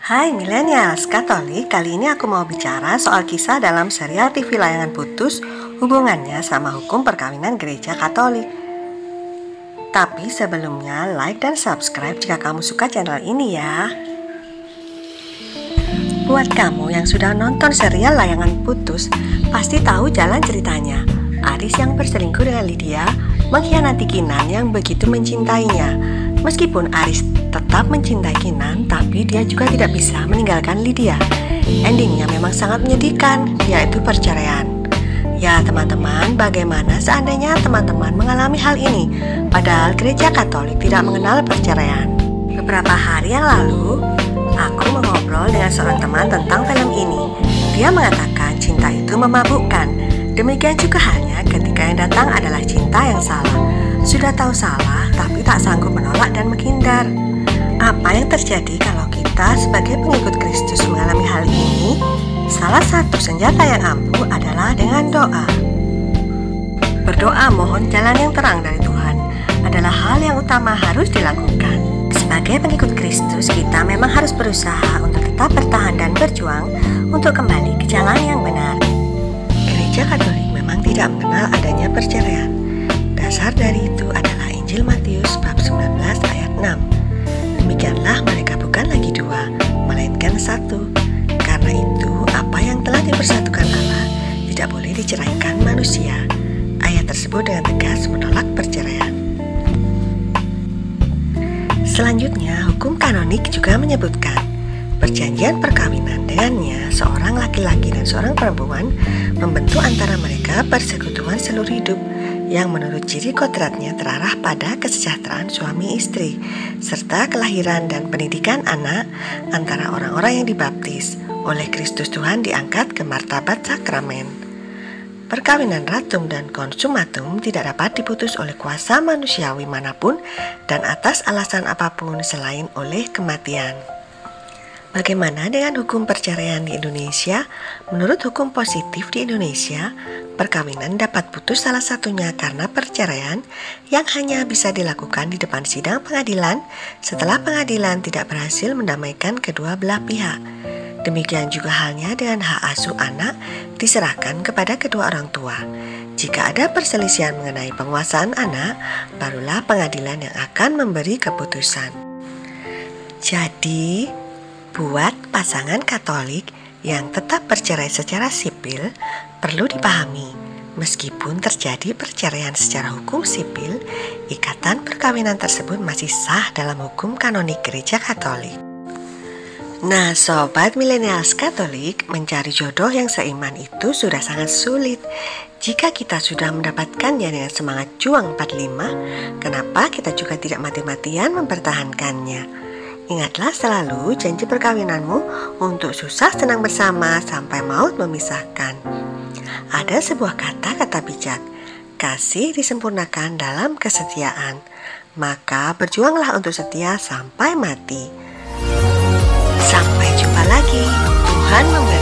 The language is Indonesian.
Hai millennials Katolik, kali ini aku mau bicara soal kisah dalam serial TV layangan putus hubungannya sama hukum perkawinan gereja Katolik. Tapi sebelumnya like dan subscribe jika kamu suka channel ini ya. Buat kamu yang sudah nonton serial layangan putus, pasti tahu jalan ceritanya. Aris yang berselingkuh dengan Lydia mengkhianati Kinan yang begitu mencintainya. Meskipun Aris tetap mencintai Kinan, tapi dia juga tidak bisa meninggalkan Lydia. Endingnya memang sangat menyedihkan, yaitu perceraian. Ya teman-teman, bagaimana seandainya teman-teman mengalami hal ini? Padahal gereja Katolik tidak mengenal perceraian. Beberapa hari yang lalu, aku mengobrol dengan seorang teman tentang film ini. Dia mengatakan cinta itu memabukkan. Demikian juga halnya ketika yang datang adalah cinta yang salah. Sudah tahu salah, tapi tak sanggup menolak dan menghindar. Apa yang terjadi kalau kita sebagai pengikut Kristus mengalami hal ini? Salah satu senjata yang ampuh adalah dengan doa. Berdoa mohon jalan yang terang dari Tuhan adalah hal yang utama harus dilakukan. Sebagai pengikut Kristus, kita memang harus berusaha untuk tetap bertahan dan berjuang untuk kembali ke jalan yang benar. Gereja Katolik memang tidak mengenal adanya perceraian. Dasar dari itu adalah Injil Matius bab 19 ayat 6. Demikianlah mereka bukan lagi dua, melainkan satu. Karena itu, apa yang telah dipersatukan Allah tidak boleh diceraikan manusia. Ayat tersebut dengan tegas menolak perceraian. Selanjutnya, hukum kanonik juga menyebutkan perjanjian perkawinan dengannya seorang laki-laki dan seorang perempuan membentuk antara mereka persekutuan seluruh hidup yang menurut ciri kodratnya terarah pada kesejahteraan suami istri serta kelahiran dan pendidikan anak antara orang-orang yang dibaptis oleh Kristus Tuhan diangkat ke martabat sakramen. Perkawinan ratum dan konsumatum tidak dapat diputus oleh kuasa manusiawi manapun dan atas alasan apapun selain oleh kematian. Bagaimana dengan hukum perceraian di Indonesia? Menurut hukum positif di Indonesia, perkawinan dapat putus salah satunya karena perceraian yang hanya bisa dilakukan di depan sidang pengadilan setelah pengadilan tidak berhasil mendamaikan kedua belah pihak. Demikian juga halnya dengan hak asuh anak diserahkan kepada kedua orang tua. Jika ada perselisihan mengenai penguasaan anak, barulah pengadilan yang akan memberi keputusan. Jadi, buat pasangan Katolik yang tetap bercerai secara sipil, perlu dipahami, meskipun terjadi perceraian secara hukum sipil, ikatan perkawinan tersebut masih sah dalam hukum kanonik gereja Katolik. Nah, sobat milenials Katolik, mencari jodoh yang seiman itu sudah sangat sulit. Jika kita sudah mendapatkannya dengan semangat juang 45, kenapa kita juga tidak mati-matian mempertahankannya? Ingatlah selalu janji perkawinanmu untuk susah senang bersama sampai maut memisahkan. Ada sebuah kata-kata bijak, kasih disempurnakan dalam kesetiaan. Maka berjuanglah untuk setia sampai mati. Sampai jumpa lagi. Tuhan memberkati.